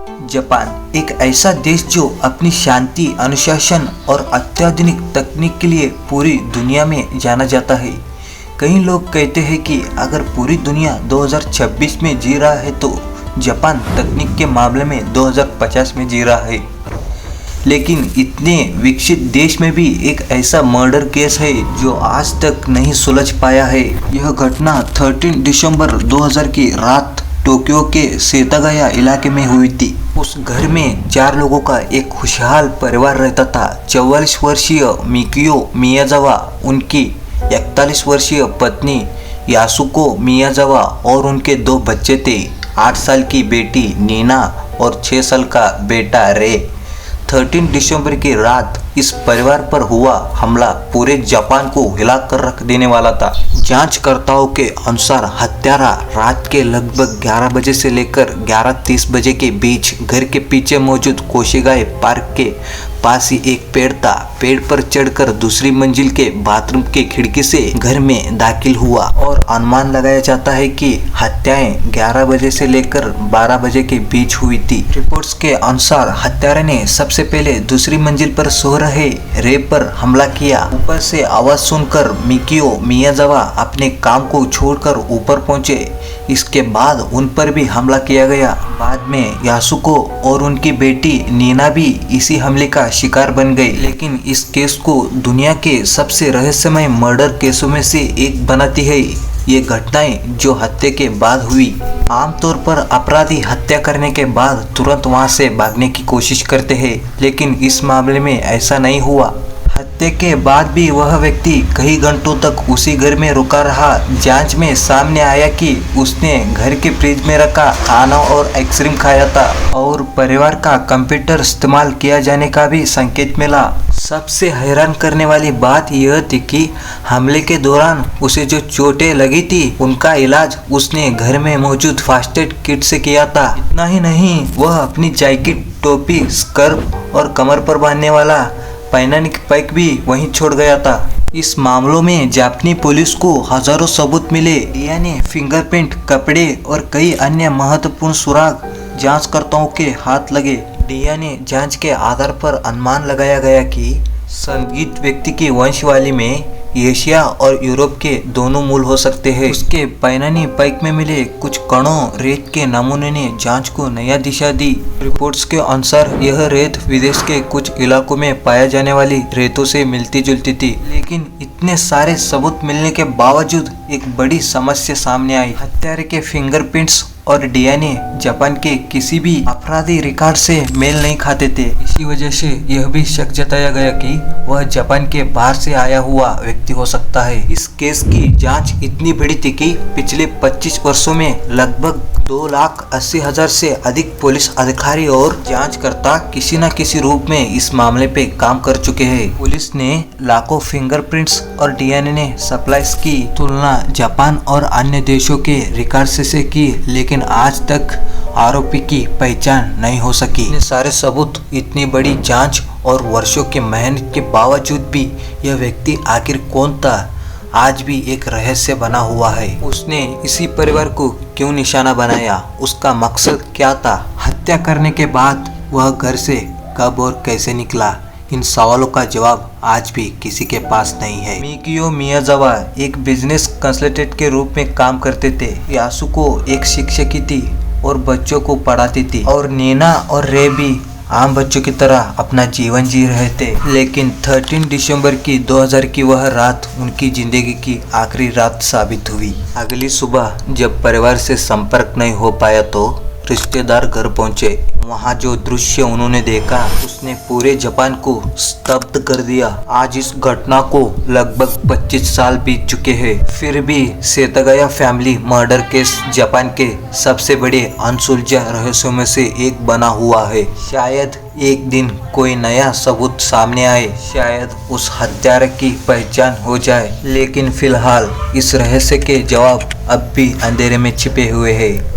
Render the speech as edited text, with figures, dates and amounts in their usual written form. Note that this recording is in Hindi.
जापान एक ऐसा देश जो अपनी शांति, अनुशासन और अत्याधुनिक तकनीक के लिए पूरी दुनिया में जाना जाता है। कई लोग कहते हैं कि अगर पूरी दुनिया 2026 में जी रहा है तो जापान तकनीक के मामले में 2050 में जी रहा है। लेकिन इतने विकसित देश में भी एक ऐसा मर्डर केस है जो आज तक नहीं सुलझ पाया है। यह घटना 13 दिसंबर 2000 की रात टोक्यो के सेतागाया इलाके में हुई थी। उस घर में 4 लोगों का एक खुशहाल परिवार रहता था। 44 वर्षीय मिकियो मियाजावा, उनकी 41 वर्षीय पत्नी यासुको मियाजावा और उनके 2 बच्चे थे, 8 साल की बेटी नीना और 6 साल का बेटा रे। 13 दिसंबर की रात इस परिवार पर हुआ हमला पूरे जापान को हिलाकर रख देने वाला था। जांचकर्ताओं के अनुसार हत्यारा रात के लगभग 11 बजे से लेकर 11:30 बजे के बीच घर के पीछे मौजूद कोशिगाई पार्क के पास ही एक पेड़ था। पेड़ पर चढ़कर दूसरी मंजिल के बाथरूम के खिड़की से घर में दाखिल हुआ और अनुमान लगाया जाता है कि हत्याएं 11 बजे से लेकर 12 बजे के बीच हुई थी। रिपोर्ट्स के अनुसार हत्यारे ने सबसे पहले दूसरी मंजिल पर सो रहे रे पर हमला किया। ऊपर से आवाज सुनकर मिकियो मियाजावा अपने काम को छोड़कर ऊपर पहुंचे। इसके बाद उन पर भी हमला किया गया। बाद में यासुको और उनकी बेटी नीना भी इसी हमले का शिकार बन गई। लेकिन इस केस को दुनिया के सबसे रहस्यमय मर्डर केसों में से एक बनाती है। ये घटनाएं जो हत्या के बाद हुई। आमतौर पर अपराधी हत्या करने के बाद तुरंत वहां से भागने की कोशिश करते हैं, लेकिन इस मामले में ऐसा नहीं हुआ। हत्या के बाद भी वह व्यक्ति कई घंटों तक उसी घर में रुका रहा। जांच में सामने आया कि उसने घर के फ्रिज में रखा खाना और आइसक्रीम खाया था और परिवार का कंप्यूटर इस्तेमाल किया जाने का भी संकेत मिला। सबसे हैरान करने वाली बात यह थी कि हमले के दौरान उसे जो चोटें लगी थी उनका इलाज उसने घर में मौजूद फर्स्ट एड किट से किया था। इतना ही नहीं, वह अपनी जैकेट, टोपी, स्कार्फ और कमर पर बांधने वाला पैनानी की पैक भी वहीं छोड़ गया था। इस मामलों में जापानी पुलिस को हजारों सबूत मिले। डीएनए, फिंगरप्रिंट, कपड़े और कई अन्य महत्वपूर्ण सुराग जांचकर्ताओं के हाथ लगे। डीएनए जांच के आधार पर अनुमान लगाया गया कि संदिग्ध व्यक्ति की वंशावली में एशिया और यूरोप के दोनों मूल हो सकते हैं। उसके पैनानी पैक में मिले कुछ कणों रेत के नमूने ने जांच को नया दिशा दी। रिपोर्ट्स के अनुसार यह रेत विदेश के कुछ इलाकों में पाया जाने वाली रेतों से मिलती जुलती थी। लेकिन इतने सारे सबूत मिलने के बावजूद एक बड़ी समस्या सामने आई। हत्यारे के फिंगरप्रिंट्स और डीएनए जापान के किसी भी अपराधी रिकॉर्ड से मेल नहीं खाते थे। इसी वजह से यह भी शक जताया गया कि वह जापान के बाहर से आया हुआ व्यक्ति हो सकता है। इस केस की जांच इतनी बड़ी थी कि पिछले 25 वर्षों में लगभग 2,80,000 से अधिक पुलिस अधिकारी और जांचकर्ता किसी न किसी रूप में इस मामले पे काम कर चुके हैं। पुलिस ने लाखों फिंगरप्रिंट्स और डीएनए सप्लाईज की तुलना जापान और अन्य देशों के रिकॉर्ड से की, लेकिन आज तक आरोपी की पहचान नहीं हो सकी। इतने सारे सबूत, इतनी बड़ी जांच और वर्षों की मेहनत के बावजूद भी यह व्यक्ति आखिर कौन था, आज भी एक रहस्य बना हुआ है। उसने इसी परिवार को क्यों निशाना बनाया, उसका मकसद क्या था, हत्या करने के बाद वह घर से कब और कैसे निकला, इन सवालों का जवाब आज भी किसी के पास नहीं है। मिकियो मियाजावा एक बिजनेस कंसल्टेंट के रूप में काम करते थे। यासुको एक शिक्षकी थी और बच्चों को पढ़ाती थी, और नीना और रे भी आम बच्चों की तरह अपना जीवन जी रहे थे। लेकिन 13 दिसंबर की 2000 की वह रात उनकी जिंदगी की आखिरी रात साबित हुई। अगली सुबह जब परिवार से संपर्क नहीं हो पाया तो रिश्तेदार घर पहुंचे। वहां जो दृश्य उन्होंने देखा उसने पूरे जापान को स्तब्ध कर दिया। आज इस घटना को लगभग 25 साल बीत चुके हैं, फिर भी सेतागाया फैमिली मर्डर केस जापान के सबसे बड़े अनसुलझे रहस्यों में से एक बना हुआ है। शायद एक दिन कोई नया सबूत सामने आए, शायद उस हत्यारे की पहचान हो जाए, लेकिन फिलहाल इस रहस्य के जवाब अब भी अंधेरे में छिपे हुए हैं।